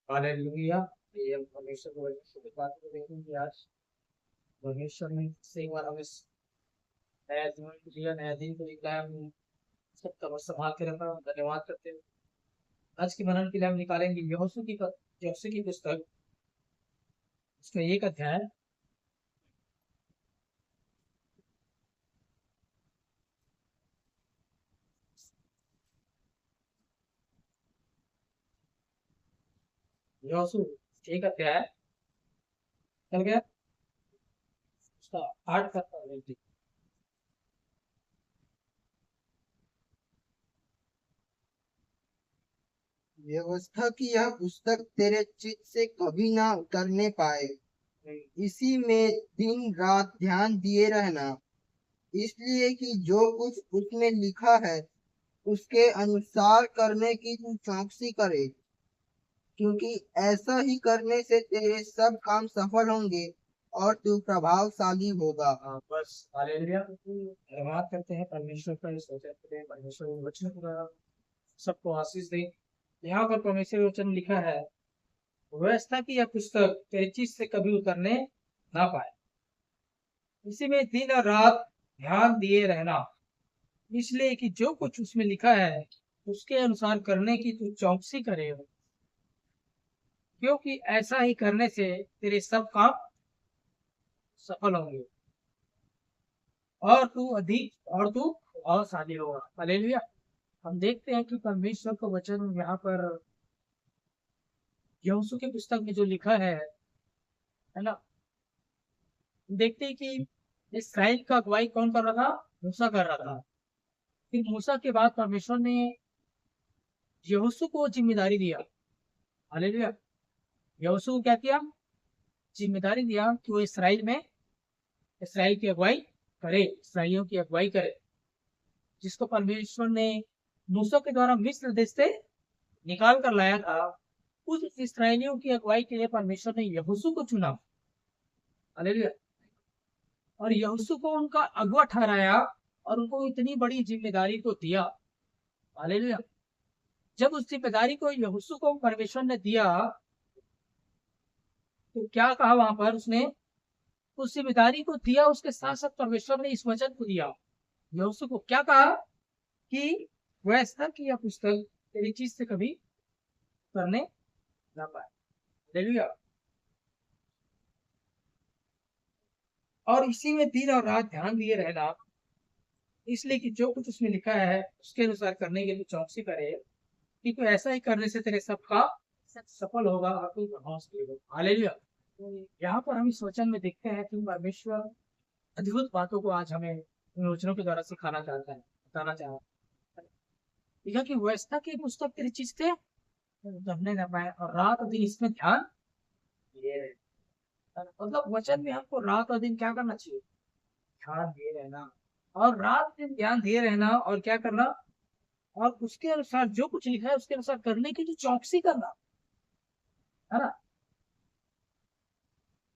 Hallelujah. ये हम परमेश्वर को वचन की बात को देखेंगे आज। परमेश्वर ने से एक बार हमें नया जीवन दिया, नया दिन को दिखलाया। हम सबका बस संभाल के रखा, धन्यवाद करते हैं। आज के मनन के लिए हम निकालेंगे यहोशू की पुस्तक, उसका एक अध्याय। यहोशू एक अध्याय चल गया, उसका 8 का व्यवस्था की यह पुस्तक तेरे चित्त से कभी ना उतरने पाए, इसी में दिन रात ध्यान दिए रहना, इसलिए कि जो कुछ उसमें लिखा है उसके अनुसार करने की तू चौकसी करे, क्योंकि ऐसा ही करने से तेरे सब काम सफल होंगे और तू प्रभावशाली होगा। बस हालेलुया। धन्यवाद करते हैं परमेश्वर का इस वचन के लिए। परमेश्वर के वचन द्वारा सबको आशीष दे। यहाँ पर परमेश्वर वचन लिखा है, व्यवस्था की यह पुस्तक तेरे चित्त से कभी उतरने ना पाए, इसी में दिन और रात ध्यान दिए रहना, इसलिए कि जो कुछ उसमें लिखा है उसके अनुसार करने की तू चौकसी करे, क्योंकि ऐसा ही करने से तेरे सब काम सफल होंगे और तू और शादी होगा। हालेलुया। हम देखते हैं कि परमेश्वर का वचन यहाँ पर यहोशू की पुस्तक में जो लिखा है ना, देखते हैं कि इसराइल का अगुवाई कौन कर रहा था? मूसा कर रहा था। फिर मूसा के बाद परमेश्वर ने यहोशू को जिम्मेदारी दिया। हालेलुया। यहोशू को क्या किया? जिम्मेदारी दिया कि वो इसराइल की अगुवाई करे, इसराइलियों की अगुवाई करे, जिसको परमेश्वर ने मूसा के द्वारा मिस्र देश से निकाल कर लाया था। उस इसराइलियों की अगुवाई के लिए परमेश्वर ने यहोशू को चुना। हालेलुया। और यहोशू को उनका अगुवा ठहराया और उनको इतनी बड़ी जिम्मेदारी को दिया। हालेलुया। जब उस जिम्मेदारी को यहोशू को परमेश्वर ने दिया, तो क्या कहा वहां पर उसने? उस जिम्मेदारी को दिया, उसके साथ साथ परमेश्वर ने इस वचन को दिया। यहोशू को क्या कहा कि व्यवस्था की यह पुस्तक तेरी चीज से कभी करने ना पाए। हालेलुया। और इसी में दिन और रात ध्यान दिए रहना, इसलिए कि जो कुछ उसमें लिखा है उसके अनुसार करने के लिए चौकसी करे, क्योंकि ऐसा ही करने से तेरे सबका सफल होगा और तू प्रभावशाली होगा। हालेलुया। यहाँ पर हम इस वचन में देखते हैं कि परमेश्वर अद्भुत बातों को आज हमें इन वचनों के द्वारा सिखाना चाहता है, बताना चाहता है। देखा कि व्यवस्था की पुस्तक तेरी चीज थे जमने न पाए, और रात और दिन इसमें ध्यान दिए रहे। मतलब वचन में हमको रात और दिन क्या करना चाहिए? ध्यान दिए रहना। और रात दिन ध्यान दिए रहना और क्या करना? और उसके अनुसार जो कुछ लिखा है उसके अनुसार करने की जो चौकसी करना है ना।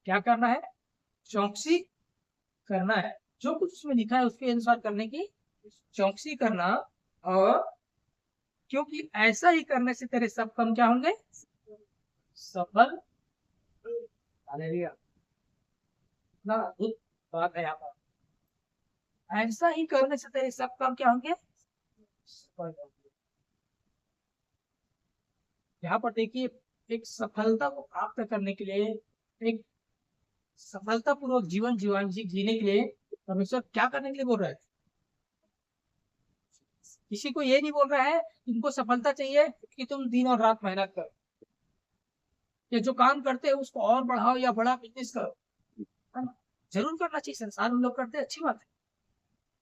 क्या करना है? चौकसी करना है। जो कुछ उसमें लिखा है उसके अनुसार करने की चौकसी करना। और क्योंकि ऐसा ही करने से तेरे सब काम क्या होंगे? सफल। हालेलुया। ना अद्भुत बात है यहाँ पर। ऐसा ही करने से तेरे सब काम क्या होंगे? सफल होंगे। यहाँ पर देखिए, एक सफलता को प्राप्त करने के लिए, एक सफलतापूर्वक जीने के लिए परमेश्वर क्या करने के लिए बोल रहा है? किसी को ये नहीं बोल रहा है तुमको सफलता चाहिए कि तुम दिन और रात मेहनत करो, या जो काम करते हैं उसको और बढ़ाओ या बड़ा बिजनेस करो, है ना। जरूर करना चाहिए, संसार में लोग करते हैं, अच्छी बात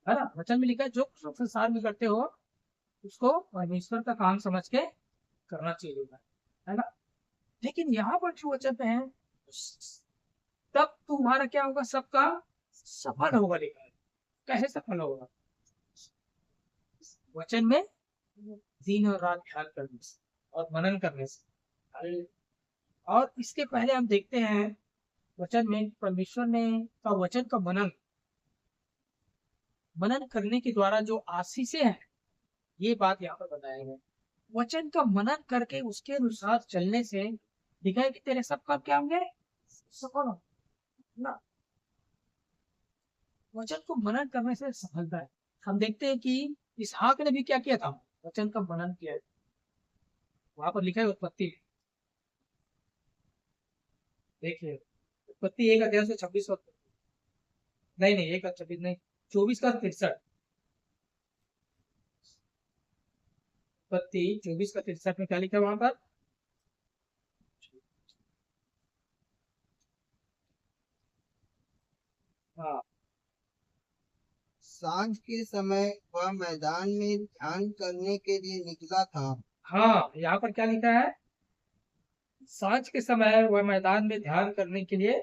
है ना। वचन में लिखा है जो कुछ संसार में करते हो उसको परमेश्वर का काम समझ के करना चाहिए, है ना। लेकिन यहाँ पर जो वचन है, तब तुम्हारा क्या होगा? सबका सफल होगा। लिखा है कैसे सफल होगा? वचन में दिन और रात ख्याल करने से और मनन करने से। और इसके पहले हम देखते हैं वचन में परमेश्वर ने का वचन का मनन करने के द्वारा जो आशीषें हैं, ये बात यहाँ पर बताया है। वचन का मनन करके उसके अनुसार चलने से लिखा है कि तेरे सब काम क्या होंगे, सफल हो ना। वचन को मनन करने से सफलता है। हम देखते हैं कि इसहाक ने भी क्या किया था, वचन का मनन किया है। वहां पर लिखा है उत्पत्ति, देखिए उत्पत्ति 1 अध्याय से 26 नहीं नहीं 1 26 नहीं 24 का 63, उत्पत्ति 24 का 63 में क्या लिखा है वहां पर, हाँ सांझ के समय वह मैदान में ध्यान करने के लिए निकला था। हाँ, यहाँ पर क्या लिखा है, सांझ के समय वह मैदान में ध्यान करने के लिए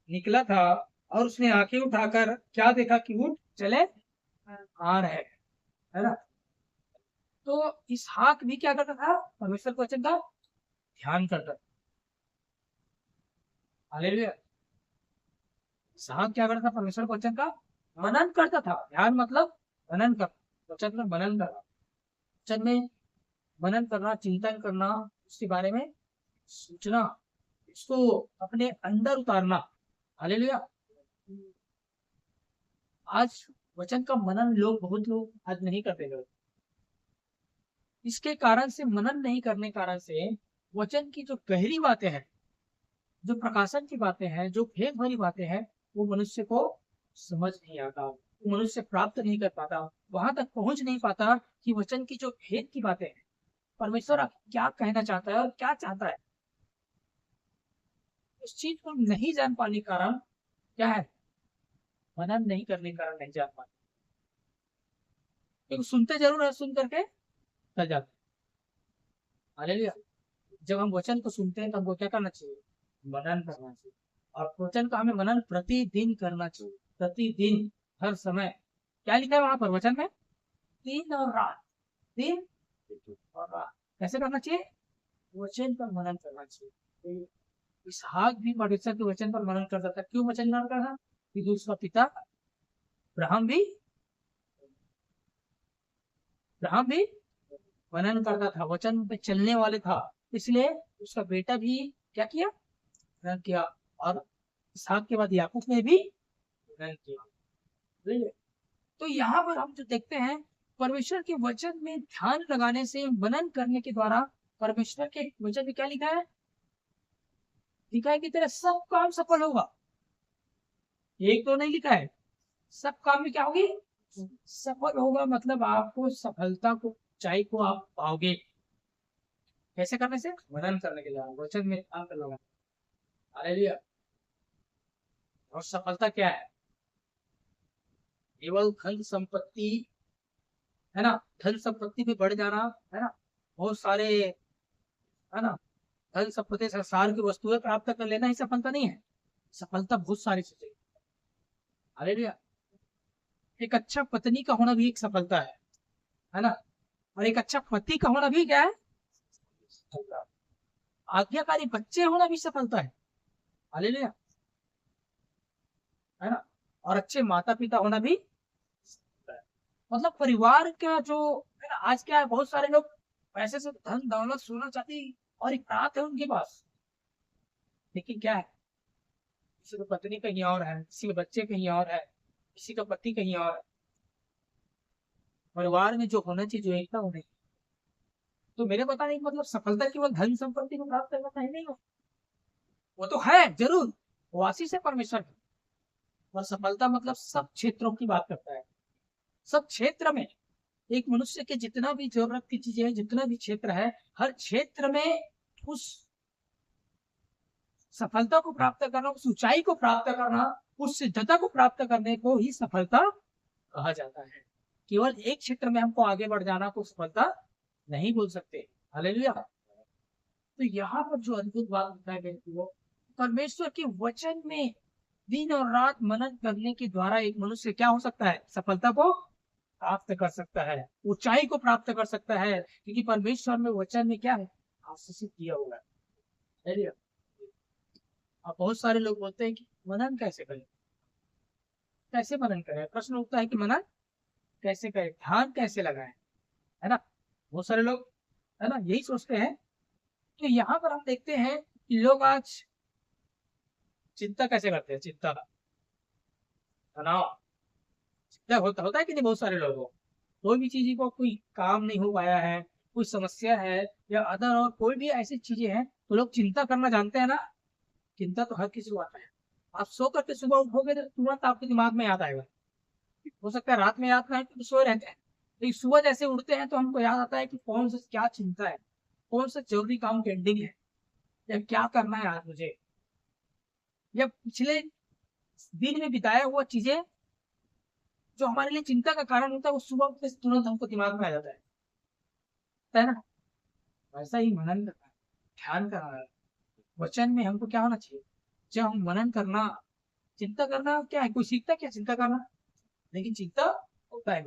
निकला था और उसने आंखें उठाकर क्या देखा कि ऊंट चले आ रहे हैं, है ना। तो इसहाक भी क्या करता था, परमेश्वर के वचन का ध्यान करता था। हालेलुया। इसहाक क्या करता था, परमेश्वर के वचन का मनन करता था। ध्यान मतलब मनन कर, वचन में मनन करना, वचन में मनन करना, चिंतन करना, उसके बारे में सोचना, उसको अपने अंदर उतारना। हालेलुया। आज वचन का मनन बहुत लोग आज नहीं करते लोग। इसके कारण से, मनन नहीं करने कारण से वचन की जो गहरी बातें हैं, जो प्रकाशन की बातें हैं, जो भेद भरी बातें हैं, वो मनुष्य को समझ नहीं आता, वो मनुष्य प्राप्त नहीं कर पाता, वहां तक पहुंच नहीं पाता कि वचन की जो भेद की बातें हैं, परमेश्वर क्या कहना चाहता है और क्या चाहता है, उस चीज को नहीं जान पाने के कारण क्या है, मनन नहीं करने के कारण नहीं जान पाते। क्योंकि सुनते जरूर है, सुन करके चल जाते। हालेलुया। जब हम वचन को सुनते हैं तो हमको क्या करना चाहिए, मनन करना चाहिए। और वचन का हमें मनन प्रतिदिन करना चाहिए, प्रतिदिन, हर समय। क्या लिखा है वहां पर वचन में, दिन और रात, दिन और रात कैसे करना चाहिए, वचन पर मनन करना चाहिए। तो इसहाक भी परमेश्वर के वचन पर मनन करता था। क्यों वचन मनन करता था, क्योंकि उसका पिता अब्राहम भी मनन करता था, वचन पे चलने वाले था, इसलिए उसका बेटा भी क्या किया, मनन किया। और इसहाक के बाद याकूब ने भी मनन किया। ठीक है? तो यहाँ पर हम जो देखते हैं, परमेश्वर के वचन में ध्यान लगाने से, मनन करने के द्वारा, परमेश्वर के वचन में क्या लिखा है, लिखा है कि तेरा सब काम सफल होगा। एक तो नहीं लिखा है, सब काम में क्या होगी, सफल होगा, मतलब आपको सफलता को, ऊंचाई को आप पाओगे। कैसे करने से, मनन करने के लिए, वचन में ध्यान करना। हालेलुया। और सफलता क्या है, केवल धन संपत्ति, है ना, धन संपत्ति भी बढ़ जाना, है ना, बहुत सारे, है ना, धन संपत्ति, संसार की वस्तुएं प्राप्त कर लेना ही सफलता नहीं है। सफलता बहुत सारी चीजें। हालेलुया। एक अच्छा पत्नी का होना भी एक सफलता है ना। और एक अच्छा पति का होना भी क्या है, सफलता। आज्ञाकारी बच्चे होना भी सफलता है। हालेलुया, है ना। और अच्छे माता पिता होना भी सफलता है। मतलब परिवार का जो, है ना, आज क्या है, बहुत सारे लोग पैसे से, धन दौलत सोना चाहती और एक रात है उनके पास, लेकिन क्या है, किसी का पत्नी कहीं और है, किसी के बच्चे कहीं और है, किसी का पति कहीं और है। परिवार में जो होना चाहिए, जो एकता होनी, तो मेरे बताने का मतलब सफलता केवल धन संपत्ति को प्राप्त करना ही नहीं हो, वो तो है जरूर, वो आशीष है परमेश्वर की। और सफलता मतलब सब क्षेत्रों की बात करता है। सब क्षेत्र में एक मनुष्य के जितना भी जरूरत की चीजें हैं, जितना भी क्षेत्र है, हर क्षेत्र में उस सफलता को प्राप्त करना, उस ऊंचाई को प्राप्त करना, उस सिद्धता को प्राप्त करने को ही सफलता कहा जाता है। केवल एक क्षेत्र में हमको आगे बढ़ जाना को सफलता नहीं बोल सकते। हालेलुया। तो यहाँ पर जो अद्भुत बात बताई गई वो, परमेश्वर के वचन में दिन और रात मनन करने के द्वारा एक मनुष्य क्या हो सकता है, सफलता को प्राप्त कर सकता है, ऊंचाई को प्राप्त कर सकता है, क्योंकि परमेश्वर में वचन में क्या है, आशीषित किया हुआ है। अब बहुत सारे लोग बोलते हैं कि मनन कैसे करें, कैसे मनन करें, प्रश्न उठता है कि मनन कैसे करें, ध्यान कैसे लगाएं, है ना। बहुत सारे लोग, है ना, यही सोचते हैं। तो यहाँ पर हम देखते हैं लोग आज चिंता कैसे करते हैं, चिंता तनाव, चिंता होता है कि नहीं बहुत सारे लोगों को। कोई भी चीज को, कोई काम नहीं हो पाया है, कोई समस्या है, या अदर और कोई भी ऐसी चीजें हैं, तो लोग चिंता करना जानते हैं ना। चिंता तो हर किसी को आता है। आप सो करके सुबह उठोगे तो तुरंत आपके दिमाग में याद आएगा। हो सकता है रात में याद ना आए तो सोए रहते हैं, लेकिन सुबह जैसे उठते हैं तो हमको याद आता है कि कौन सा क्या चिंता है, कौन सा जरूरी काम पेंडिंग है, या क्या करना है आज मुझे, या पिछले दिन में बिताया हुआ चीजें जो हमारे लिए चिंता का कारण होता है, वो सुबह उठते से तुरंत हमको दिमाग में आ जाता है ना। वैसा ही मनन करना है, ध्यान करना है। वचन में हमको क्या होना चाहिए, जब हम मनन करना, चिंता करना क्या है, कोई सीखता है क्या चिंता करना, लेकिन चिंता होता है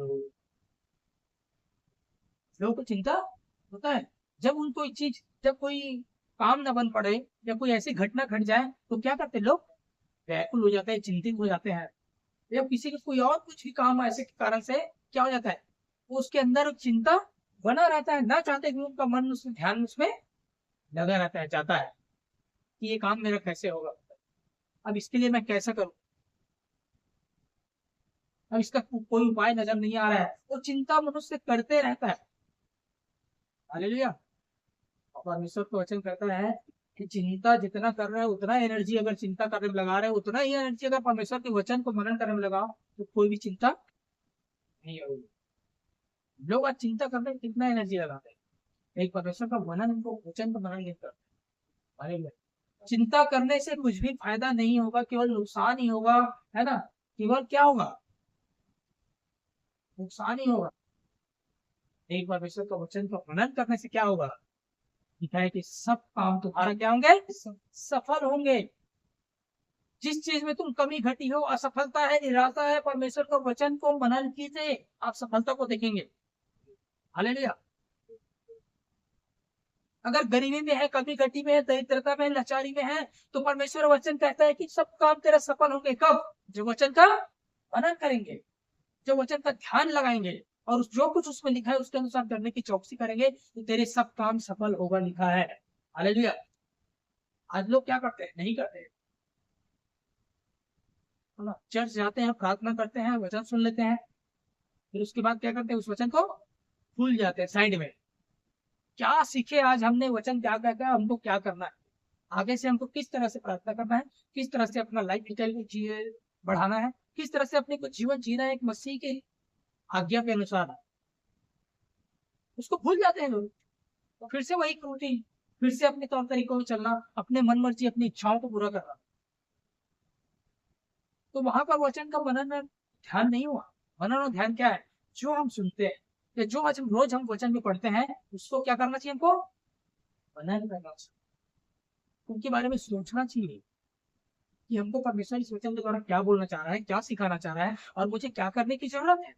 लोगों को चिंता होता है। जब उनको चीज, जब कोई काम न बन पड़े या कोई ऐसी घटना घट जाए तो क्या करते हैं लोग, व्याकुल हो जाते हैं, चिंतित हो जाते हैं। या किसी का कोई और कुछ भी काम ऐसे के कारण से क्या हो जाता है, वो उसके अंदर चिंता बना रहता है, ना चाहते हुए उनका मन उसमें, ध्यान उसमें लगा रहता है, चाहता है कि ये काम मेरा कैसे होगा, अब इसके लिए मैं कैसा करूं, अब इसका कोई उपाय नजर नहीं आ रहा है, वो चिंता मनुष्य करते रहता है। हालेलुया। परमेश्वर को वचन करता है कि चिंता जितना कर रहा है उतना एनर्जी अगर चिंता करने में लगा रहे हैं, उतना ही एनर्जी अगर परमेश्वर के वचन को मनन करने में लगाओ तो कोई भी चिंता नहीं होगी। लोग आज चिंता करने में कितना एनर्जी लगाते हैं, एक परमेश्वर का मनन, उनको वचन का मनन नहीं करते। हालेलुया। चिंता करने से कुछ भी फायदा नहीं होगा, केवल नुकसान ही होगा, है ना। केवल क्या होगा, नुकसान ही होगा। एक परमेश्वर का वचन का मनन करने से क्या होगा, लिखा है कि सब काम तुम्हारा क्या होंगे, सफल होंगे। जिस चीज में तुम कमी घटी हो, असफलता है, निराशा है, परमेश्वर का वचन को मनन कीजिए, आप सफलता को देखेंगे। हालेलुया। अगर गरीबी में है, कमी घटी में है, दरिद्रता में, लाचारी में है, तो परमेश्वर वचन कहता है कि सब काम तेरा सफल होंगे। कब, जो वचन का मनन करेंगे, जो वचन का ध्यान लगाएंगे, और जो कुछ उसमें लिखा है उसके अनुसार करने की चौकसी करेंगे, तो तेरे सब काम सफल होगा, लिखा है। हालेलुया। आज लोग क्या करते हैं, नहीं करते, है ना। चर्च जाते हैं, प्रार्थना करते हैं, वचन सुन लेते हैं, फिर उसके बाद क्या करते हैं, उस वचन को भूल जाते हैं, साइड में। क्या सीखे आज हमने, वचन क्या कहता है, हमको क्या करना है, आगे से हमको किस तरह से प्रार्थना करना है, किस तरह से अपना लाइफ स्टाइल बढ़ाना है, किस तरह से अपने को जीवन जीना है एक मसीह के आज्ञा के अनुसार, उसको भूल जाते हैं लोग। तो फिर से वही रूटीन, फिर से अपने तौर तरीकों में चलना, अपने मन मर्जी, अपनी इच्छाओं को पूरा करना। तो वहां पर वचन का मनन में ध्यान नहीं हुआ। मनन और ध्यान क्या है, जो हम सुनते हैं या जो आज हम रोज हम वचन में पढ़ते हैं, उसको क्या करना चाहिए हमको, मनन करना चाहिए, उनके बारे में सोचना चाहिए कि हमको परमेश्वर इस वचन के द्वारा क्या बोलना चाह रहा है, क्या सिखाना चाह रहा है, और मुझे क्या करने की जरूरत है।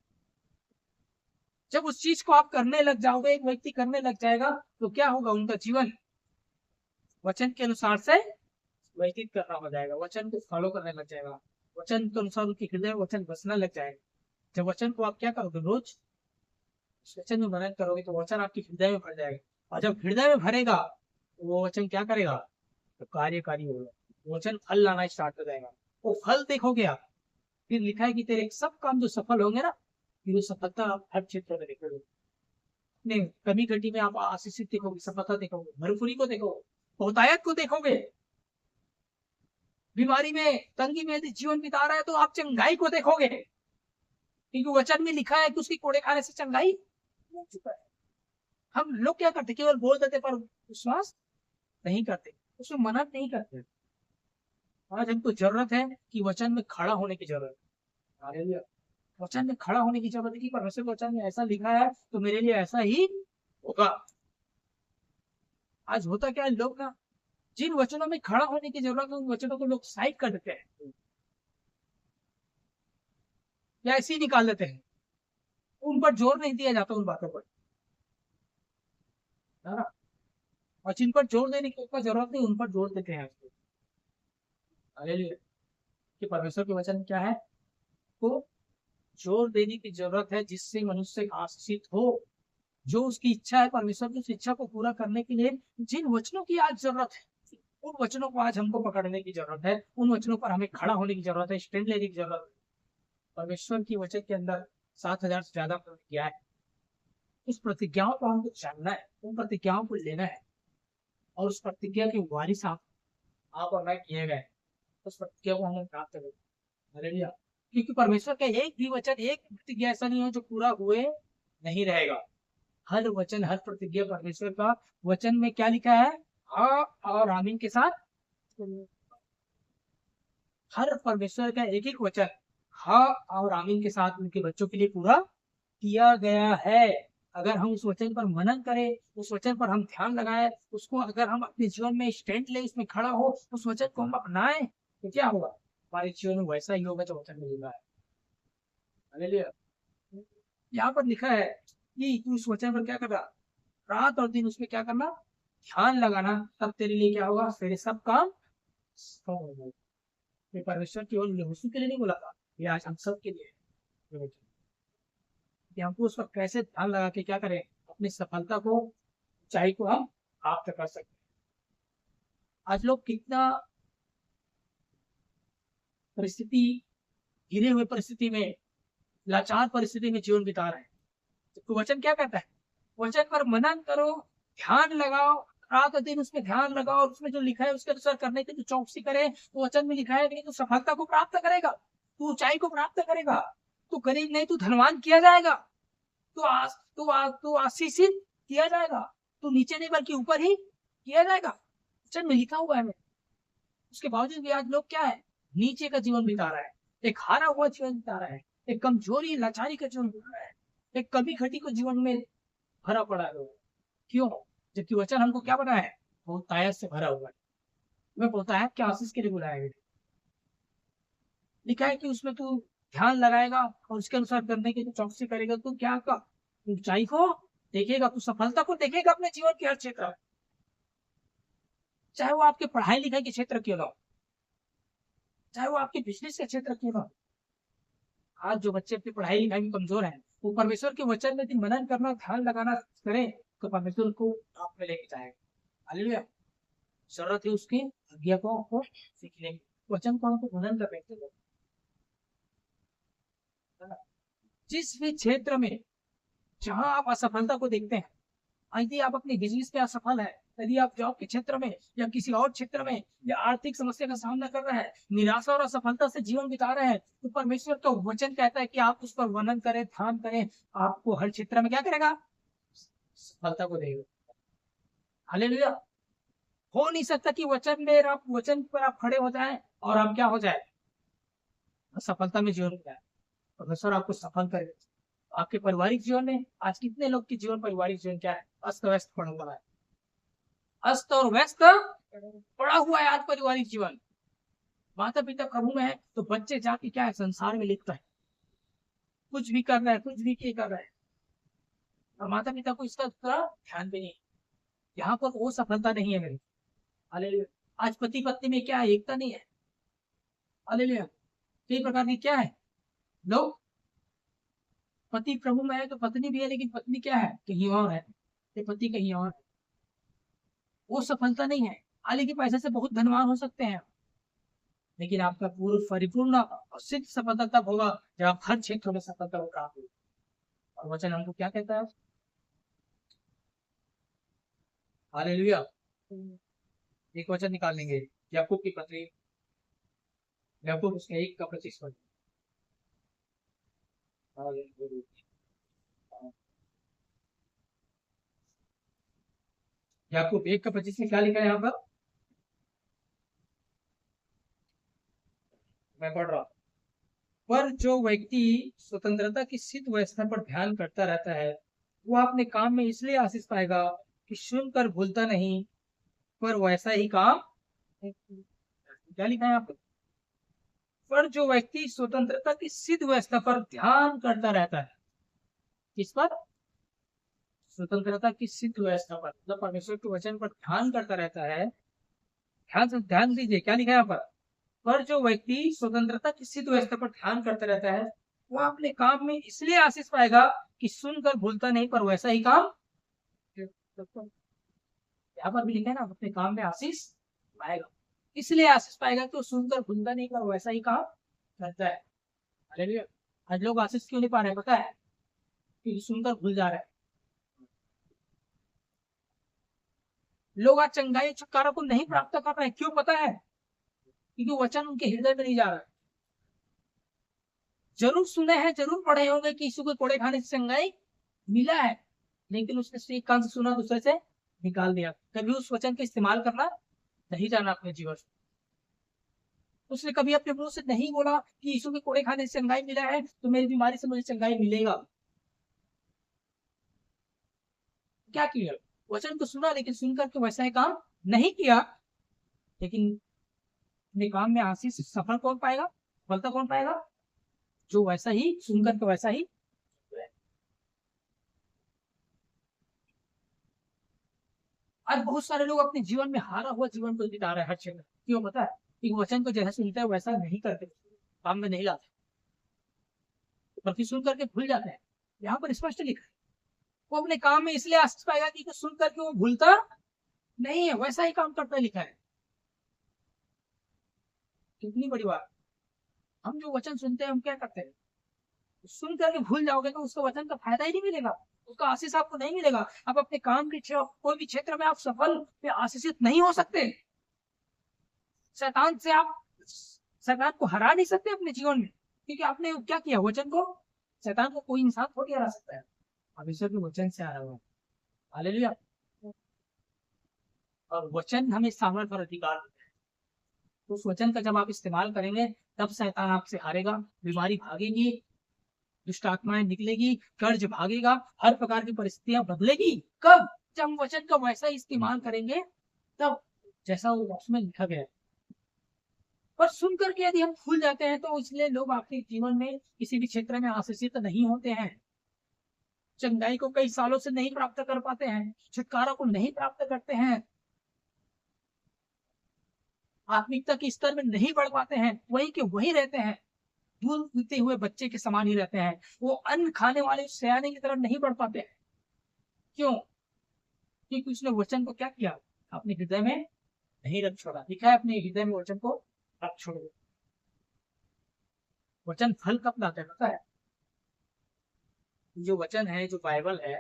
जब उस चीज को आप करने लग जाओगे, एक व्यक्ति करने लग जाएगा, तो क्या होगा, उनका जीवन वचन के अनुसार से व्यतीत करना हो जाएगा, वचन को फॉलो करने लग जाएगा, वचन के अनुसार उनके हृदय में वचन बसने लग जाएगा। जब वचन को आप क्या करोगे, रोज उस वचन में मनन करोगे, तो वचन आपके हृदय में भर जाएगा, और जब हृदय में भरेगा तो वो वचन क्या करेगा, तो कार्यकारी होगा, वचन फल लाना स्टार्ट हो जाएगा, वो फल देखोगे आप। फिर लिखा है कि तेरे सब काम जो सफल होंगे ना, फिर वो सफलता आप हर क्षेत्र में देखोगे। नहीं, कमी घटी में आप आशीषित देखोगे, सफलता देखोगे, भरपूरी को देखोगे, बहुतायत को देखोगे। बीमारी में, तंगी में यदि जीवन बिता रहा है तो आप चंगाई को देखोगे, क्योंकि वचन में लिखा है कि उसकी कोड़े खाने से चंगाई हो चुका है। हम लोग क्या करते, केवल बोल देते पर विश्वास नहीं करते, उसमें मनन नहीं करते। आज हमको जरूरत है कि वचन में खड़ा होने की जरूरत है। हालेलुया। वचन में खड़ा होने की जरूरत है कि परमेश्वर के वचन में ऐसा लिखा है तो मेरे लिए ऐसा ही होगा। आज होता क्या है, लोग ना जिन वचनों में खड़ा होने की जरूरत है, उन वचनों को लोग साइड कर देते हैं या ऐसे ही निकाल देते हैं, उन पर जोर नहीं दिया जाता, उन बातों पर, है ना। और जिन पर जोर देने की जरूरत नहीं, उन पर जोर देते हैं। हालेलुया। कि परमेश्वर के वचन क्या है, को जोर देने की जरूरत है, जिससे मनुष्य आशीषित हो। जो उसकी इच्छा है, परमेश्वर की उस इच्छा को पूरा करने के लिए जिन वचनों की आज जरूरत है, उन वचनों को आज हमको पकड़ने की जरूरत है, उन वचनों पर हमें खड़ा होने की जरूरत है, स्टैंड लेने की जरूरत है। परमेश्वर की वचन के अंदर 7,000 से ज्यादा प्रतिज्ञा है। उस प्रतिज्ञाओं को हमको जानना है, उन प्रतिज्ञाओं को लेना है, और उस प्रतिज्ञा के वारिस आप और मैं किए गए, उस प्रतिज्ञा को हमें प्राप्त करें। हालेलुया। क्योंकि परमेश्वर का एक भी वचन, एक प्रतिज्ञा ऐसा नहीं हो जो पूरा हुए नहीं रहेगा। हर वचन, हर प्रतिज्ञा परमेश्वर का वचन में क्या लिखा है? हाँ और आमीन के साथ। हर परमेश्वर का एक एक वचन हाँ और आमीन के साथ उनके बच्चों के लिए पूरा किया गया है। अगर हम उस वचन पर मनन करें, उस वचन पर हम ध्यान लगाएं, उसको अगर हम अपने जीवन में स्टैंड ले, उसमें खड़ा हो, उस वचन को हम अपनाएं, तो क्या होगा? हमारे जीवन में वैसा ही होगा जो वचन में लिखा है। हालेलुया। यहाँ पर लिखा है कि तू इस वचन पर क्या कर रहा, रात और दिन उसमें क्या करना, ध्यान लगाना, तब तेरे लिए क्या होगा? तेरे सब काम सफल होंगे। ये परमेश्वर की ओर यहोशू के लिए नहीं बोला था, ये आज हम सब के लिए है कि हमको उस पर कैसे ध्यान लगा के क्या करें, अपनी सफलता को, ऊंचाई को हम प्राप्त कर सकते हैं। आज लोग कितना परिस्थिति, गिरे हुए परिस्थिति में, लाचार परिस्थिति में जीवन बिता रहे हैं। तो वचन क्या कहता है? वचन पर मनन करो, ध्यान लगाओ, रात और दिन उसमें ध्यान लगाओ, उसमें जो लिखा है उसके अनुसार करने की जो चौकसी करे, तो वचन में लिखा है कि तू सफलता को प्राप्त करेगा, तू ऊंचाई को प्राप्त करेगा, तू गरीब नहीं, तू धनवान किया जाएगा, तू आशीषित किया जाएगा, तू नीचे नहीं बल्कि ऊपर ही किया जाएगा। वचन में लिखा हुआ है। उसके बावजूद भी आज लोग क्या है? नीचे का जीवन बिता रहा है, एक हारा हुआ जीवन बिता रहा है, एक कमजोरी लाचारी का जीवन बिता रहा है, एक कमी घटी को जीवन में भरा पड़ा है। क्यों? जबकि वचन हमको क्या बना है? बहुतायत से भरा हुआ है। मैं बहुतायत के आशीष के लिए बुलाया गया। लिखा है कि उसमें तू ध्यान लगाएगा और उसके अनुसार करने की चौकसी करेगा, तो क्या का ऊंचाई को देखेगा, तू सफलता को देखेगा अपने जीवन के हर क्षेत्र में, चाहे वो आपके पढ़ाई लिखाई के क्षेत्र क्यों ना हो, चाहे वो आपके बिजनेस के क्षेत्र क्यों ना हो। आज जो बच्चे अपनी पढ़ाई लिखाई में कमजोर हैं, वो परमेश्वर के वचन में मनन करना, ध्यान लगाना करें, तो परमेश्वर को आप में लेके जाएगा। हालेलुया। जरूरत है उसकी आज्ञा को सीखने की, वचन को हमको मनन करने की। जिस भी क्षेत्र में जहां आप असफलता को देखते हैं, यदि आप अपने बिजनेस में असफल है, यदि आप जॉब के क्षेत्र में या किसी और क्षेत्र में या आर्थिक समस्या का सामना कर रहे हैं, निराशा और असफलता से जीवन बिता रहे हैं, तो परमेश्वर का वचन कहता है कि आप उस पर वर्णन करें, ध्यान करें, आपको हर क्षेत्र में क्या करेगा? सफलता को देगा। हालेलुया। हो नहीं सकता कि वचन पर आप खड़े हो जाएं और आप क्या हो जाए? सफलता में जीवन बिताए। परमेश्वर आपको सफल करे। आपके पारिवारिक जीवन में आज कितने लोग के जीवन, पारिवारिक जीवन क्या है? अस्त व्यस्त पड़ा हुआ है, अस्त और व्यस्त पड़ा हुआ है आज पारिवारिक जीवन। माता पिता प्रभु में है तो बच्चे जाके क्या है? संसार में लिप्त है, कुछ भी कर रहा है, कुछ भी कर रहा है, और माता पिता को इसका ध्यान भी नहीं। यहाँ पर वो सफलता नहीं है मेरी। हालेलुया। आज पति पत्नी में क्या है? एकता नहीं है। हालेलुया। कई प्रकार की क्या है? लोग पति प्रभु में है तो पत्नी भी है, लेकिन पत्नी क्या है? कहीं और है, तो पति कहीं और है। वो सफलता नहीं है। हालांकि पैसे से बहुत धनवान हो सकते हैं, लेकिन आपका पूर्ण परिपूर्ण और सिद्ध सफलता तब होगा जब आप हर क्षेत्र में सफलता को प्राप्त हो। और वचन हमको क्या कहता है? हालेलुया। एक वचन निकाल लेंगे, याकूब की पत्री, याकूब उसके 1:25। याकूब 1:25 में क्या लिखा है? यहाँ पर मैं पढ़ रहा हूँ। पर जो व्यक्ति स्वतंत्रता की सिद्ध व्यवस्था पर ध्यान करता रहता है, वो अपने काम में इसलिए आशीष पाएगा कि सुनकर भूलता नहीं, पर वैसा ही काम। क्या लिखा है यहाँ पर जो व्यक्ति स्वतंत्रता की सिद्ध व्यवस्था पर ध्यान करता रहता है, किस पर? स्वतंत्रता की सिद्ध व्यवस्था पर, मतलब परमेश्वर के वचन पर ध्यान करता रहता है। ध्यान दीजिए क्या लिखा है यहाँ पर जो व्यक्ति स्वतंत्रता की सिद्ध व्यवस्था पर ध्यान करता रहता है, वो अपने काम में इसलिए आशीष पाएगा कि सुनकर भूलता नहीं, पर वैसा ही काम। यहाँ पर भी लिखा है ना, अपने काम में आशीष पाएगा, इसलिए आशीष पाएगा कि वो सुनकर भूलता नहीं कर वैसा ही काम करता है। हालेलुया। आज लोग आशीष क्यों नहीं पा रहे पता है? क्योंकि सुनकर भूल जा रहे हैं। लोग आज चंगाई छुटकारा को नहीं प्राप्त कर रहे हैं, क्यों पता है? क्योंकि वचन उनके हृदय में नहीं जा रहा है। जरूर सुने हैं, जरूर पढ़े होंगे कि यीशु के कोड़े खाने से चंगाई मिला है, लेकिन उसने एक कान से सुना दूसरे से निकाल दिया। कभी उस वचन का इस्तेमाल करना नहीं जाना अपने जीवन में। उसने कभी अपने मुंह से नहीं बोला कि यीशु के कोड़े खाने से चंगाई मिला है तो मेरी बीमारी से मुझे चंगाई मिलेगा। क्या किया? वचन तो सुना लेकिन सुनकर के वैसा ही काम नहीं किया। लेकिन अपने काम में आशीष सफल कौन पाएगा, सफलता कौन पाएगा? जो वैसा ही सुनकर के वैसा ही। आज बहुत सारे लोग अपने जीवन में हारा हुआ जीवन को बिता रहे हैं हर क्षेत्र। क्यों पता है? कि वचन को जैसा सुनते हैं वैसा नहीं करते, काम में नहीं लाते, बल्कि सुन करके भूल जाते हैं। यहाँ पर स्पष्ट लिखा है वो अपने काम में इसलिए आशीष पाएगा कि सुन करके वो भूलता नहीं है, वैसा ही काम करता लिखा है। कितनी बड़ी बात। हम जो वचन सुनते हैं हम क्या करते हैं? सुन करके भूल जाओगे तो उसका वचन का फायदा ही नहीं मिलेगा, उसका आशीष आपको नहीं मिलेगा। आप अपने काम के कोई भी क्षेत्र में आप सफल या आशीषित नहीं हो सकते। शैतान से आप शैतान को हरा नहीं सकते अपने जीवन में, क्योंकि आपने क्या किया? वचन को। शैतान को कोई इंसान थोड़ी हरा सकता है, अब ईश्वर के वचन से हरा हुआ। हालेलुया। और वचन हमें सामर्थ और अधिकार देता है। तो उस वचन का जब आप इस्तेमाल करेंगे तब शैतान आपसे हारेगा, बीमारी भागेगी, दुष्ट आत्माएं निकलेगी, कर्ज भागेगा, हर प्रकार की परिस्थितियां बदलेगी। कब? जब हम वचन का वैसा ही इस्तेमाल करेंगे तब, जैसा वो उसमें लिखा गया है। पर सुन करके यदि हम भूल जाते हैं तो इसलिए लोग आपके जीवन में किसी भी क्षेत्र में आशीषित नहीं होते हैं, चंगाई को कई सालों से नहीं प्राप्त कर पाते हैं, छुटकारा को नहीं प्राप्त करते हैं, आत्मिकता के स्तर में नहीं बढ़ पाते हैं, वही के वही रहते हैं, दूध पीते हुए बच्चे के समान ही रहते हैं। वो अन्न खाने वाले सयाने की तरफ नहीं बढ़ पाते हैं। क्यों? क्योंकि उसने वचन को क्या किया? अपने हृदय में नहीं रख छोड़ा। लिखा है अपने हृदय में वचन को रख छोड़ो। वचन फल कब लाता है पता है? जो वचन है, जो बाइबल है,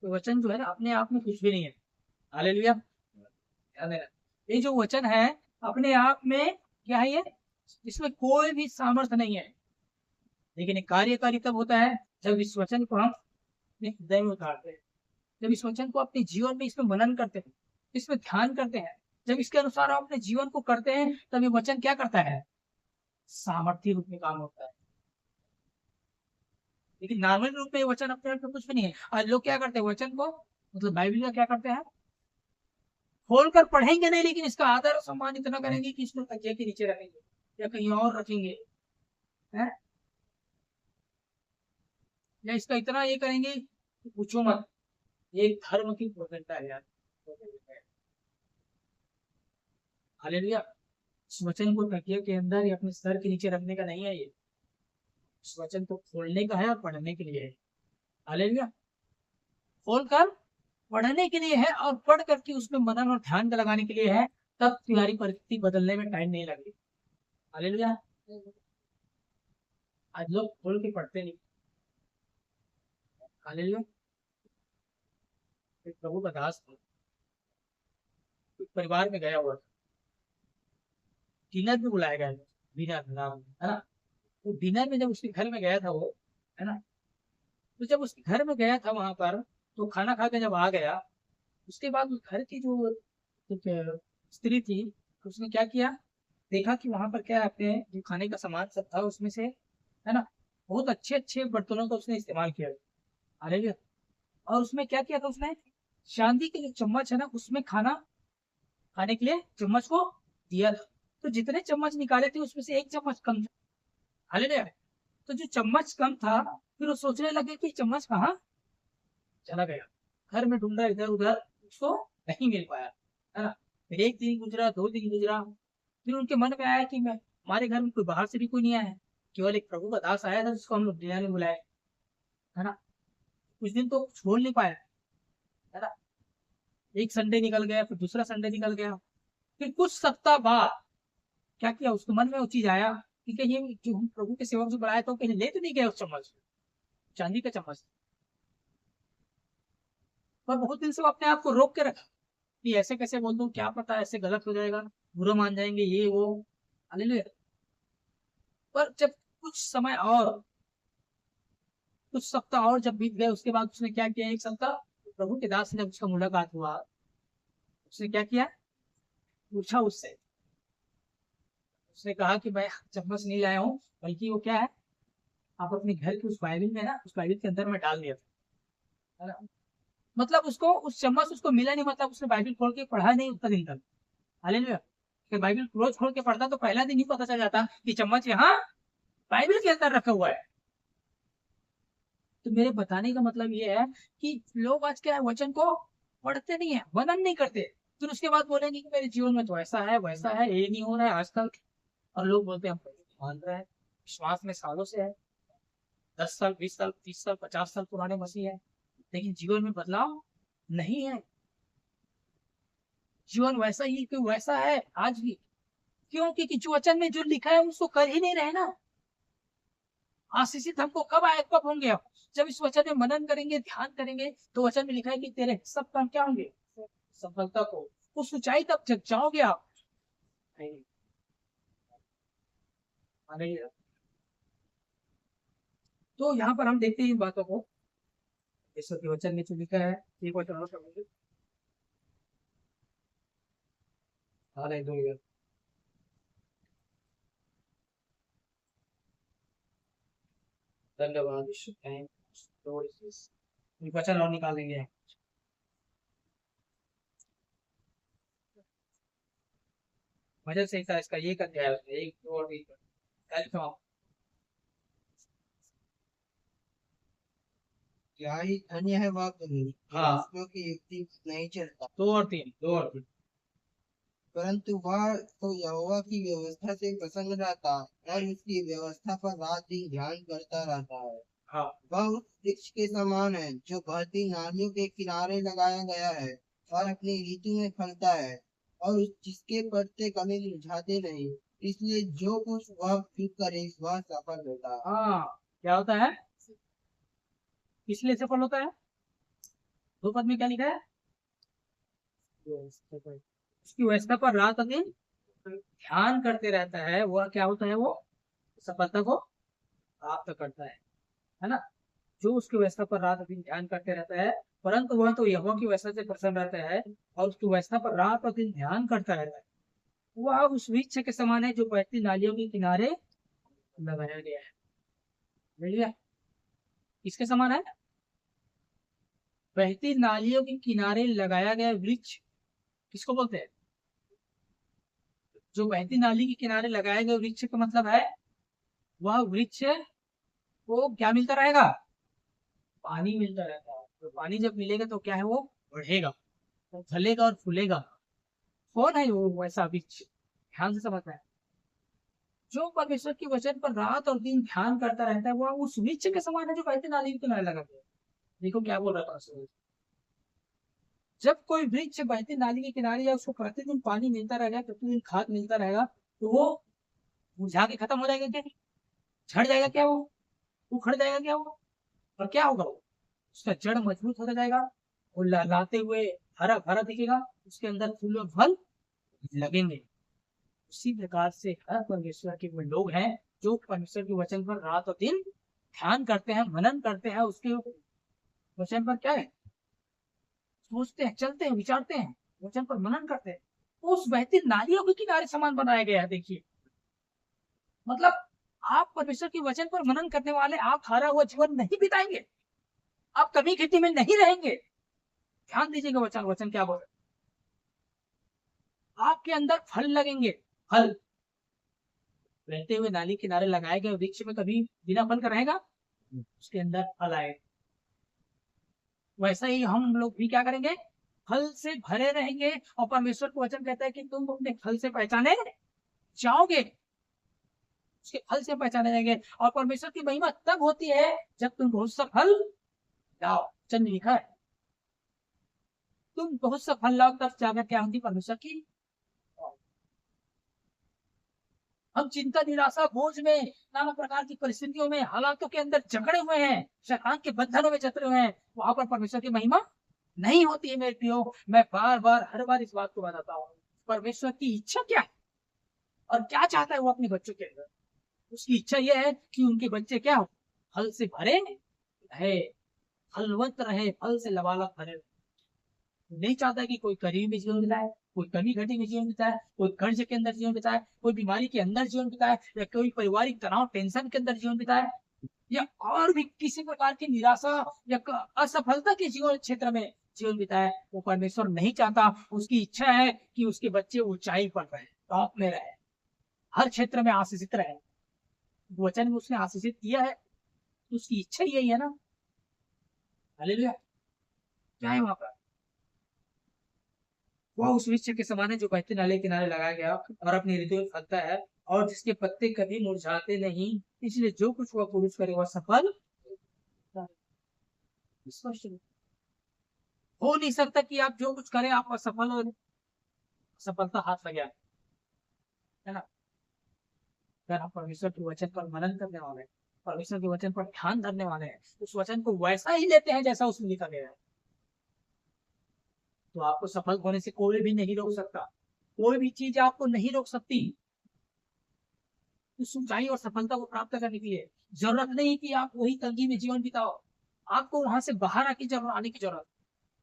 तो वचन जो है ना अपने आप में कुछ भी नहीं है। हालेलुया। ये जो वचन है अपने आप में क्या है? ये इसमें कोई भी सामर्थ्य नहीं है, लेकिन एक कार्यकारी तब होता है जब इस वचन को हम अपने हृदय में उतारते हैं, जब इस वचन को अपने जीवन में इसमें मनन करते हैं, इसमें ध्यान करते हैं, जब इसके अनुसार हम अपने जीवन को करते हैं तब ये वचन क्या करता है? सामर्थ्य रूप में काम होता है। लेकिन नॉर्मल रूप में वचन अपने आप में कुछ भी नहीं है। आज लोग क्या करते हैं? वचन को मतलब बाइबल का क्या करते हैं? खोलकर पढ़ेंगे नहीं, लेकिन इसका आदर और सम्मान इतना करेंगे कि इसको तकिए के नीचे रखेंगे या कहीं और रखेंगे, है? या इसका इतना ये करेंगे कि पूछो मत। ये धर्म की प्रधानता है यार। हालेलुया। इस वचन को तकिए के अंदर या अपने सर के नीचे रखने का नहीं है, ये इस वचन को खोलने का है और पढ़ने के लिए है। हालेलुया। खोलकर पढ़ने के लिए है और पढ़ करके उसमें मनन और ध्यान लगाने के लिए है, तब तुम्हारी परिस्थिति बदलने में टाइम नहीं लगेगा। हालेलुया। आज लोग खोल के पढ़ते नहीं। हालेलुया। प्रभु का दास था, परिवार में गया हुआ था, डिनर में बुलाया गया, डिनर नाम है ना। तो डिनर में जब उसके घर में गया था वो, है ना, तो जब उसके घर में गया था वहां पर, तो खाना खा के जब आ गया, उसके बाद उस घर की जो एक स्त्री थी, उसने क्या किया? देखा कि वहां पर क्या अपने जो खाने का सामान सब था उसमें से, है ना, बहुत अच्छे अच्छे बर्तनों का उसने इस्तेमाल किया। हालेलुया। और उसमें क्या किया था? उसने चांदी के जो चम्मच है ना, उसमें खाना खाने के लिए चम्मच को दिया था। तो जितने चम्मच निकाले थे उसमें से एक चम्मच कम था। हालेलुया। तो जो चम्मच कम था, फिर वो सोचने लगे कि चम्मच कहाँ चला गया। घर में ढूंढा इधर उधर, उसको नहीं मिल पाया, है ना। फिर एक दिन गुजरा, 2 दिन गुजरा, फिर उनके मन में आया कि मैं हमारे घर में कोई बाहर से भी कोई नहीं आया है, केवल एक प्रभु का दास आया था जिसको हम लोग डिनर में बुलाए, है ना। कुछ दिन तो छोड़ नहीं पाया, है ना। एक संडे निकल गया, फिर दूसरा संडे निकल गया, फिर कुछ सप्ताह बाद क्या किया, उसके मन में वो चीज आया कि कहीं ये जो हम प्रभु के सेवक से बनाया, तो कहीं ले तो नहीं गए उस चम्मच, चांदी का चम्मच। पर बहुत दिन से वो अपने आप को रोक के रखा कि ऐसे कैसे बोल दूं, क्या पता ऐसे गलत हो जाएगा, बुरा मान जाएंगे, ये वो। हालेलुया। पर जब कुछ समय और कुछ सप्ताह और जब बीत गए, उसके बाद उसने क्या किया, एक सप्ताह प्रभु के दास से जब उसका मुलाकात हुआ, उसने क्या किया, पूछा उससे, उसने कहा कि मैं चम्मच नहीं लाया हूँ, बल्कि वो क्या है, आप अपने घर की उस बाइबिल में ना, उस बाइबिल के अंदर में डाल दिया था, है ना? मतलब उसको उस चम्मच उसको मिला नहीं, मतलब उसने बाइबिल खोल के पढ़ा नहीं उतना दिन तक। हालेलुया। कि बाइबिल रोज खोल के पढ़ता तो पहला दिन ही पता चल जाता कि चम्मच यहाँ बाइबिल के अंदर रखा हुआ है। तो मेरे बताने का मतलब ये है कि लोग आज क्या है, वचन को पढ़ते नहीं है, मनन नहीं करते, फिर उसके बाद बोलेंगे कि मेरे जीवन में तो ऐसा है वैसा है, ये नहीं हो रहा है आजकल। और लोग बोलते हैं हम मान रहे हैं, विश्वास में सालों से है, 10 साल 20 साल 30 साल 50 साल पुराने मसीह है, लेकिन जीवन में बदलाव नहीं है। जीवन वैसा ही कि वैसा है आज भी। क्यों? क्योंकि जो वचन में जो लिखा है उसको कर ही नहीं रहे ना। आशीषित हमको कब आए, कब होंगे हम, जब इस वचन में मनन करेंगे, ध्यान करेंगे, तो वचन में लिखा है कि तेरे सब काम क्या होंगे, सफलता को, उस ऊंचाई तक जग जाओगे आप। हालेलुया। तो यहाँ पर हम देखते हैं इन बातों को, ईश्वर के वचन में जो लिखा है, एक वचन और पढ़ेंगे। हालेलुया। धन्यवाद ईश्वर, थैंक यू। तो वचन और निकालेंगे। वचन सही था इसका, एक अध्याय है, एक दो और तीन, कल समाप्त। क्या ही धन्य है वह कभी हाँ, दूसरों की युक्ति नहीं चलता, दो और तीन, दो और तीन। परंतु वह तो यहोवा की व्यवस्था से प्रसन्न रहता और उसकी व्यवस्था पर रात दिन ध्यान करता रहता है। हाँ, वह उस वृक्ष के समान है जो बहती नालियों के किनारे लगाया गया है और अपनी ऋतु में फलता है, और जिसके पत्ते कभी मुरझाते नहीं, इसलिए जो कुछ वह भी करे वह सफल होता है। हाँ। क्या होता है, इसलिए सफल होता है। दो पद में क्या लिखा है, उसकी व्यवस्था पर रात और दिन ध्यान करते रहता है, वह क्या होता है, वो सफलता को प्राप्त करता है ना? जो उसकी व्यवस्था पर रात और दिन ध्यान करते रहता है, परंतु वह तो यहोवा की व्यवस्था से प्रसन्न रहता है, और उसकी व्यवस्था पर रात और दिन ध्यान करता रहता है। वह उस वृक्ष के समान है जो बहती नालियों के किनारे लगाया गया है। बुझलिए? किसके समान है? बहती नालियों के किनारे लगाया गया वृक्ष किसको बोलते हैं? जो बहती नाली के किनारे लगाया गया वृक्ष का मतलब है, वह वृक्ष को क्या मिलता रहेगा, पानी मिलता रहता है। तो पानी जब मिलेगा तो क्या है, वो बढ़ेगा, वो फलेगा और फूलेगा। कौन है वो वैसा वृक्ष? ध्यान से समझना है। जो परमेश्वर के वचन पर रात और दिन ध्यान करता रहता है, वह उस वृक्ष के समान है जो बहती नाली के किनारे लगा गया है। देखो क्या बोल रहा था। जब कोई वृक्ष बहती नाली के किनारे या उसको प्रतिदिन पानी मिलता रहेगा, प्रतिदिन खाद मिलता रहेगा, तो वो मुरझा के खत्म हो जाएगा क्या? झड़ जाएगा क्या? वो उखड़ जाएगा क्या? वो और क्या होगा, वो उसका जड़ मजबूत होता जाएगा, वो लहलाते हुए हरा भरा दिखेगा, उसके अंदर फूल और फल लगेंगे। उसी प्रकार से हर परमेश्वर के वो लोग हैं जो परमेश्वर के वचन पर रात और दिन ध्यान करते हैं, मनन करते हैं, उसके वचन पर क्या है, सोचते हैं, चलते हैं, विचारते हैं, वचन पर मनन करते हैं। उस बहती नालियों के किनारे समान बनाया गया है। देखिए, मतलब आप परमेश्वर के वचन पर मनन करने वाले, आप हारा हुआ जीवन नहीं बिताएंगे, आप कभी खेती में नहीं रहेंगे। ध्यान दीजिएगा, वचन वचन क्या बोल रहे, आपके अंदर फल लगेंगे। फल, बहते हुए नाली किनारे लगाए गए वृक्ष में कभी बिना फल का रहेगा? उसके अंदर फल आए। वैसा ही हम लोग भी क्या करेंगे, फल से भरे रहेंगे। और परमेश्वर को वचन कहता है कि तुम अपने फल से पहचाने जाओगे, उसके फल से पहचाने जाएंगे। और परमेश्वर की महिमा तब होती है जब तुम बहुत सा फल लाओ। वचन में लिखा है, तुम बहुत सा फल लाओ, तब जाकर क्या होगी परमेश्वर की। हम चिंता, निराशा, बोझ में, नाना प्रकार की परिस्थितियों में, हालातों के अंदर जकड़े हुए हैं, शैतान के बंधनों में जकड़े हुए हैं, वहां पर परमेश्वर की महिमा नहीं होती है मेरे प्रियो। मैं बार बार हर बार इस बात को बताता हूँ, परमेश्वर की इच्छा क्या है और क्या चाहता है वो अपने बच्चों के अंदर। उसकी इच्छा यह है कि उनके बच्चे क्या हो, फल से भरे रहे, फलवंत रहे, फल से लबालब भरे रहे। नहीं चाहता कि कोई करीब में जीवन बिताए, कोई कमी घटी में जीवन बिताए, कोई कर्ज के अंदर जीवन बिताए, कोई बीमारी के अंदर जीवन बिताए, या कोई पारिवारिक तनाव, टेंशन के अंदर जीवन बिताए, या और भी किसी प्रकार की निराशा या असफलता के जीवन क्षेत्र में जीवन बिताए। वो परमेश्वर नहीं चाहता। उसकी इच्छा है कि उसके बच्चे ऊंचाई पर रहे, टॉप में रहे, हर क्षेत्र में आशीषित रहे। वचन में उसने आशीषित किया है, तो उसकी इच्छा यही है ना। हालेलुया। क्या है वहां पर? वह उस वृक्ष के समान है जो बहते नाले किनारे लगाया गया और अपनी ऋतु में फलता है, और जिसके पत्ते कभी मुरझाते नहीं, इसलिए जो कुछ वह पुरुष करे वह सफल स्पष्ट हो नहीं सकता कि आप जो कुछ करें आप असफल हो। सफलता हाथ लग है ना। अगर हम परमेश्वर के वचन पर मनन करने वाले हैं, परमेश्वर के वचन पर ध्यान धरने वाले हैं, उस वचन को वैसा ही लेते हैं जैसा उसमें लिखा गया है, तो आपको सफल होने से कोई भी नहीं रोक सकता। कोई भी चीज आपको नहीं रोक सकती उस ऊंचाई और सफलता को प्राप्त करने के लिए। जरूरत नहीं कि आप वही तंगी में जीवन बिताओ, आपको वहां से बाहर आने की जरूरत,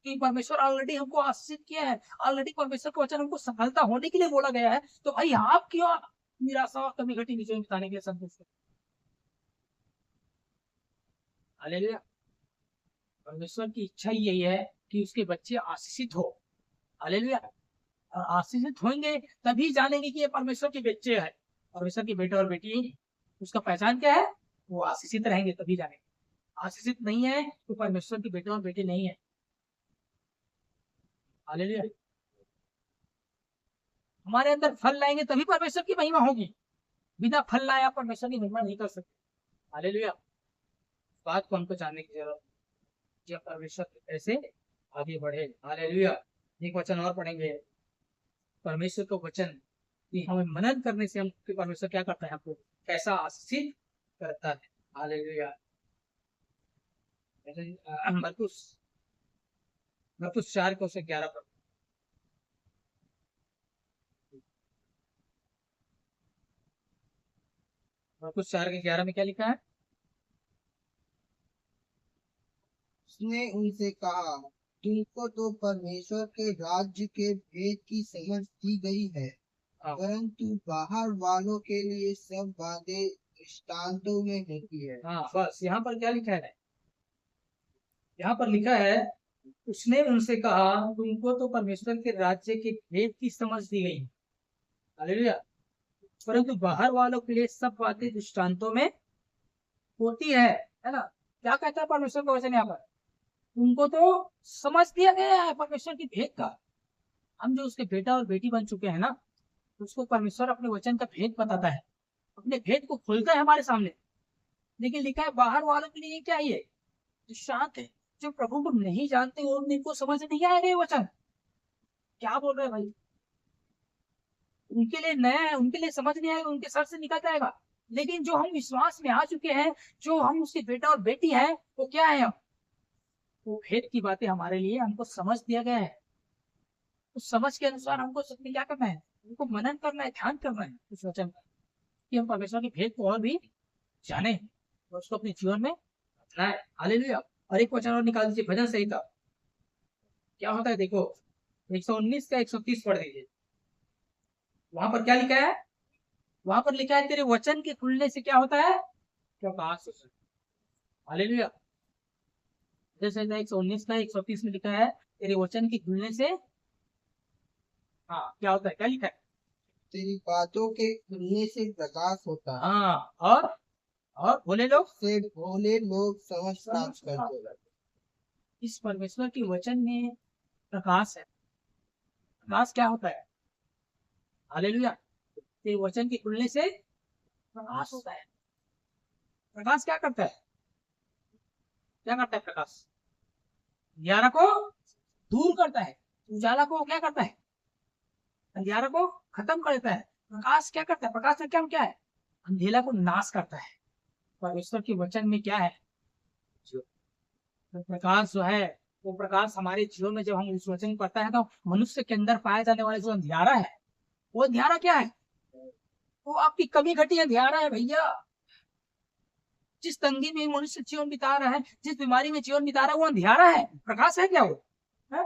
कि परमेश्वर ऑलरेडी हमको आशीषित किया है, ऑलरेडी परमेश्वर का वचन हमको सफलता होने के लिए बोला गया है। तो भाई आप क्यों निराशा और कमी घटी में जीवन बिताने के लिए संतुष्ट हैं? हालेलुया। परमेश्वर की इच्छा ही यही है कि उसके बच्चे आशीषित हो। हालेलुया। और आशीषित होंगे तभी जानेंगे कि ये परमेश्वर के बच्चे हैं, परमेश्वर के बेटे और बेटी। उसका पहचान क्या है? वो आशीषित रहेंगे तभी जानेंगे। आशीषित नहीं है तो परमेश्वर के बेटे और बेटे नहीं है। हालेलुया। हमारे अंदर फल लाएंगे तभी परमेश्वर की महिमा होगी। बिना फल लाए आप परमेश्वर की महिमा नहीं कर सकते। हालेलुया। बात को हमको जानने की जरूरत है कि परमेश्वर कैसे आगे बढ़े। हालेलुया। एक वचन और पढ़ेंगे, परमेश्वर का वचन कि हमें मनन करने से हम परमेश्वर क्या करता है, हमको कैसा आशीषित करता है। हालेलुया। मरकुस 4:11 पर मरकुस 4:11 में क्या लिखा है? उसने उनसे कहा, तुमको तो परमेश्वर के राज्य के भेद की समझ दी गई है, परंतु बाहर वालों के लिए सब बातें दृष्टांतों में होती है। हाँ, बस यहाँ पर क्या लिखा है? यहाँ पर लिखा है, उसने उनसे कहा, तुमको तो परमेश्वर के राज्य के भेद की समझ दी गई। हालेलुया। परंतु बाहर वालों के लिए सब बातें दृष्टांतों में होती है ना। क्या कहता है परमेश्वर का वचन यहाँ पर? तुमको तो समझ दिया गया है परमेश्वर की भेद का। हम जो उसके बेटा और बेटी बन चुके हैं ना, उसको परमेश्वर अपने वचन का भेद बताता है, अपने भेद को खोलता है हमारे सामने। लेकिन लिखा है बाहर वालों के लिए क्या है? ये जो शांत है, जो प्रभु को नहीं जानते, उनको समझ नहीं आएगा ये वचन। क्या बोल रहे हैं भाई? उनके लिए नया है, उनके लिए समझ नहीं आएगा, उनके सर से निकल जाएगा। लेकिन जो हम विश्वास में आ चुके हैं, जो हम उसके बेटा और बेटी है, वो क्या है? वो भेद की बातें हमारे लिए हमको समझ दिया गया है। उस समझ के अनुसार हमको सबने क्या करना है? उनको मनन करना है, ध्यान करना है उस वचन का, कि हम परमेश्वर के भेद को और भी जाने और उसको अपने जीवन में अपनाए। हालेलुया। और एक वचन और निकाल दीजिए, भजन संहिता। क्या होता है देखो, 119 का 130 पढ़ दीजिए। वहां पर क्या लिखा है? वहां पर लिखा है, तेरे वचन के खुलने से क्या होता है? प्रकाश होता है। हालेलुया। जैसे 119 का 130 में लिखा है, तेरे वचन के खुलने से हाँ क्या होता है? क्या लिखा है? तेरी बातों के खुलने से प्रकाश होता है। हाँ, और भोले लोग से भोले लोग समझ प्राप्त करते हैं। इस परमेश्वर के वचन में प्रकाश है। प्रकाश क्या होता है? हालेलुया। तेरे वचन के खुलने से प्रकाश होता है। प्रकाश क्या करता है? क्या करता है प्रकाश? अंधियारा को दूर करता है, उजाला को क्या करता है? अंधियारा को खत्म कर देता है। प्रकाश क्या करता है? प्रकाश का काम क्या है? अंधेरा को नाश करता है। परमेश्वर के वचन में क्या है? तो प्रकाश जो है, वो प्रकाश हमारे जीवन में जब हम उस वचन को पढ़ता है तो मनुष्य के अंदर पाया जाने वाला जो अंधियारा है, वो अंधियारा क्या है? वो आपकी कमी घटी अंधियारा है भैया। जिस तंगी में मनुष्य जीवन बिता रहा है, जिस बीमारी में जीवन बिता रहा है, वो अंधियारा है। प्रकाश है क्या वो? है?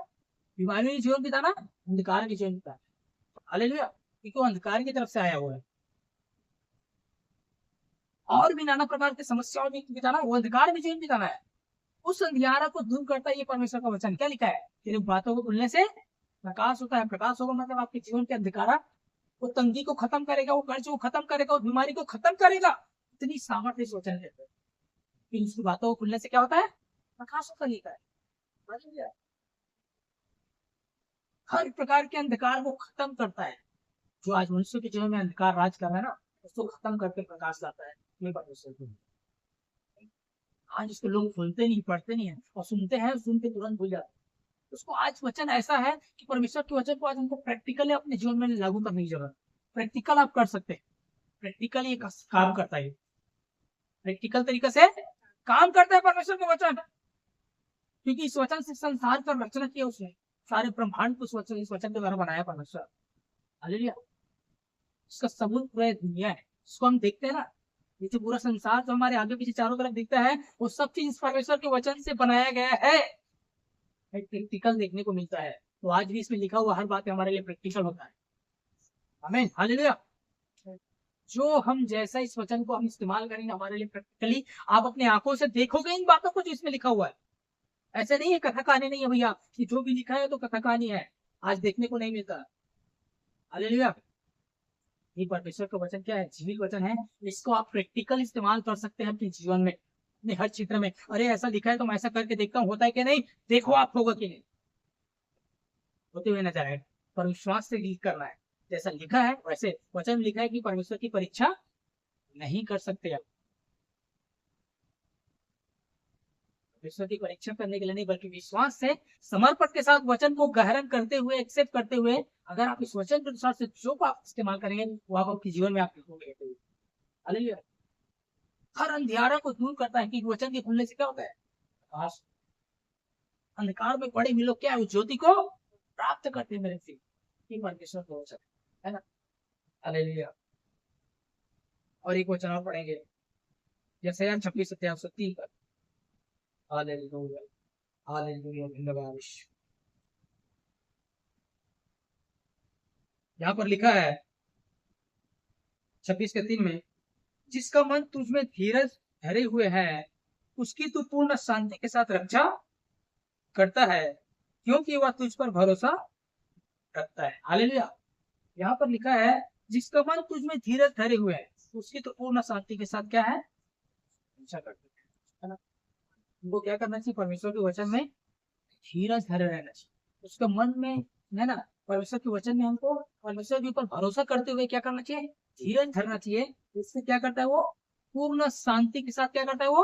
बीमारी में जीवन बिताना, अंधकार में जीवन बिताना। हालेलुया। क्योंकि वो अंधकार की तरफ से आया हुआ है। और भी नाना प्रकार की समस्याओं में बिताना, वो अंधकार में जीवन बिताना है। उस अंधियारा को दूर करता है ये परमेश्वर का वचन। क्या लिखा है? तेरी बातों को खुलने से प्रकाश होता है। प्रकाश होगा मतलब आपके जीवन के अंधकारा, वो तंगी को खत्म करेगा, वो कर्ज को खत्म करेगा, वो बीमारी को खत्म करेगा। इतनी सामर्थ्य इस वचन है। फिर उसकी बातों को खुलने से क्या होता है? प्रकाश होता लिखा है। हर प्रकार के अंधकार को खत्म करता है। जो आज मनुष्य के जीवन में अंधकार राज कर रहा है ना, उसको खत्म करके प्रकाश लाता है। ये परमेश्वर की। आज इसको लोग भूलते नहीं, पढ़ते नहीं है, और सुनते हैं, सुन के तुरंत भूल जाते हैं। उसको आज वचन ऐसा है कि परमेश्वर के वचन को आज हमको प्रैक्टिकली अपने जीवन में लागू करने की जरूरत। प्रैक्टिकल आप कर सकते हैं। प्रैक्टिकली एक काम करता है, प्रैक्टिकल तरीके से काम करता है परमेश्वर का वचन। क्योंकि इस वचन से संसार का रचना किया उसने, सारे ब्रह्मांड को इस वचन के द्वारा बनाया परमेश्वर। हालेलुया। इसका सबूत पूरा दुनिया है। इसको हम देखते हैं ना, ये जो पूरा संसार जो हमारे आगे पीछे चारों तरफ दिखता है, वो सब चीज इस परमेश्वर के वचन से बनाया गया है। प्रैक्टिकल देखने को मिलता है। तो आज भी इसमें लिखा हुआ हर बात हमारे लिए प्रैक्टिकल होता है। आमीन, हालेलुया। जो हम जैसा इस वचन को हम इस्तेमाल करेंगे हमारे लिए प्रैक्टिकली, आप अपने आंखों से देखोगे इन बातों को जो इसमें लिखा हुआ है। ऐसे नहीं है, कथा कहानी नहीं है भैया कि जो भी लिखा है तो कथा कहानी है, आज देखने को नहीं मिलता। हालेलुया। ये परमेश्वर का वचन क्या है? जीवित वचन है। इसको आप प्रैक्टिकल इस्तेमाल कर सकते हैं अपने जीवन में, अपने हर क्षेत्र में। अरे ऐसा लिखा है तो मैं ऐसा करके देखता हूँ, होता है कि नहीं? देखो आप होगा कि नहीं, होते हुए नजर आए। पर विश्वास से डील करना है। जैसा लिखा है वैसे वचन लिखा है कि परमेश्वर की परीक्षा नहीं कर सकते आप। परमेश्वर की परीक्षा करने के लिए नहीं, बल्कि विश्वास से समर्पण के साथ वचन को ग्रहण करते हुए, एक्सेप्ट करते हुए, अगर आप इस वचन के अनुसार से जो आप इस्तेमाल करेंगे वो आप आपके जीवन में आप देखोगे। हालेलुया। हर अंधियारा को दूर करता है कि वचन के खुलने से क्या होता है? प्रकाश। अंधकार में पड़े हुए लोग क्या है? उस ज्योति को प्राप्त करते हैं मेरे से। ये परमेश्वर का वचन है ना। हालेलुया। और एक वचन और पढ़ेंगे, जैसे 26:30 पर। हालेलुया, हालेलुया, धन्यवाद। यहाँ पर लिखा है 26:3 में, जिसका मन तुझमें धीरज धरे हुए है, उसकी तू पूर्ण शांति के साथ रक्षा करता है, क्योंकि वह तुझ पर भरोसा रखता है। हालेलुया। यहाँ पर लिखा है जिसका मन तुझमें धीरज धरे हुए है, उसकी तो पूर्ण शांति के साथ क्या है? रक्षा करता है ना। उनको क्या करना चाहिए? परमेश्वर के वचन में धीरज धरे रहना चाहिए। उसका मन में है ना, परमेश्वर के वचन में हमको परमेश्वर के ऊपर भरोसा करते हुए क्या करना चाहिए? धीरज धरना चाहिए। इससे क्या करता है वो? पूर्ण शांति के साथ क्या करता है वो?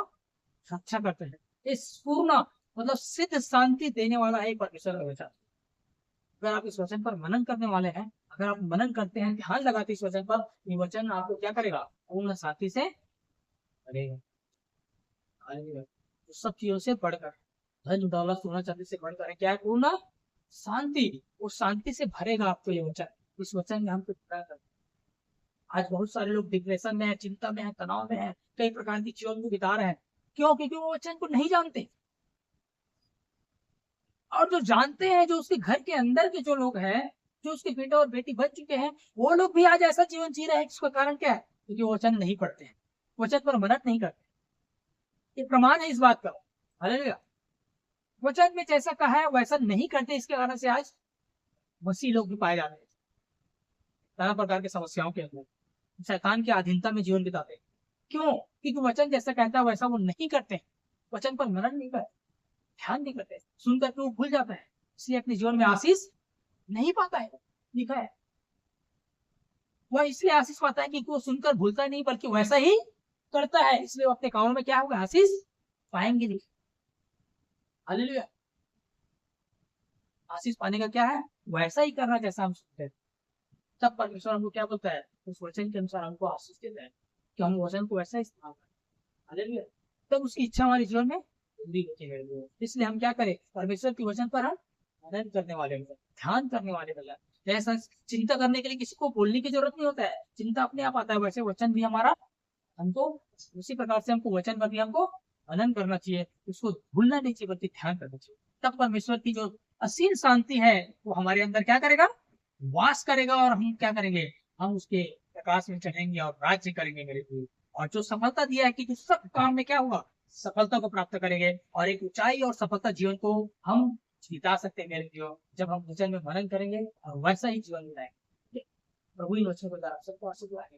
रक्षा करता है। इस पूर्ण मतलब सिद्ध शांति देने वाला है परमेश्वर का वचन। अगर आप इस वचन पर मनन करने वाले हैं, अगर आप मनन करते हैं, ध्यान लगाते इस वचन पर, ये वचन आपको क्या करेगा? पूर्ण शांति से करेगा। तो सब चीजों से बढ़कर, धन दौलत सोना चांदी से बढ़कर है क्या है? पूर्ण शांति। वो शांति से भरेगा आपको ये वचन। इस वचन में हमको पूरा कर। आज बहुत सारे लोग डिप्रेशन में है, चिंता में है, तनाव में है, कई प्रकार की जीवन को बिता रहे हैं। क्यों? क्योंकि वो वचन को नहीं जानते। और जो जानते हैं, जो उसके घर के अंदर के जो लोग हैं, जो उसके बेटा और बेटी बन चुके हैं, वो लोग भी आज ऐसा जीवन जी रहे हैं। इसका कारण क्या है? क्योंकि वो वचन नहीं पढ़ते हैं, वचन पर मनन नहीं करते। ये प्रमाण है इस बात का। हालेलुया। वचन में जैसा कहा है वैसा नहीं करते, इसके कारण से आज मसीह लोग भी पाए जाते हैं नाना प्रकार की समस्याओं के अंदर, शैतान की अधीनता में जीवन बिताते। क्यों? क्योंकि वचन जैसा कहता है वैसा वो नहीं करते, वचन पर मनन नहीं करते, ध्यान नहीं करते, सुन करके वो भूल जाता है, इसलिए अपने जीवन में आशीष नहीं पाता है। लिखा है वह इसलिए आशीष पाता है क्योंकि वो सुनकर भूलता नहीं, बल्कि वैसा ही करता है, इसलिए वो अपने कामों में क्या होगा? आशीष पाएंगे नहीं। हालेलुया। आशीष पाने का क्या है? वैसा ही करना जैसा हम सुनते हैं। तब परमेश्वर हमको क्या बोलता है, उस वचन के अनुसार हमको आशीष देता है कि हम वचन को वैसा इस्तेमाल करें। हालेलुया। तब उसकी इच्छा हमारे जीवन में पूरी होती है। इसलिए हम क्या करें, परमेश्वर के वचन पर हम मनन करने वाले बने, ध्यान करने वाले बने। ऐसा चिंता करने के लिए किसी को बोलने की जरूरत नहीं होता है, चिंता अपने आप आता है। वैसे वचन भी हमारा हमको उसी प्रकार से हमको वचन पर भी हमको मनन करना चाहिए, उसको भूलना नहीं चाहिए बल्कि ध्यान करना चाहिए। तब परमेश्वर की जो असीम शांति है वो हमारे अंदर क्या करेगा, वास करेगा, और हम क्या करेंगे, हम उसके प्रकाश में चढ़ेंगे और राज्य करेंगे मेरे लिए। और जो सफलता दिया है कि जो सब काम में क्या होगा, सफलता को प्राप्त करेंगे, और एक ऊंचाई और सफलता जीवन को हम बिता सकते हैं मेरे जीवन, जब हम वचन में मनन करेंगे और वैसा ही जीवन बिताएंगे। प्रभु इन वचनों को द्वारा सबको आशीर्वाद दें।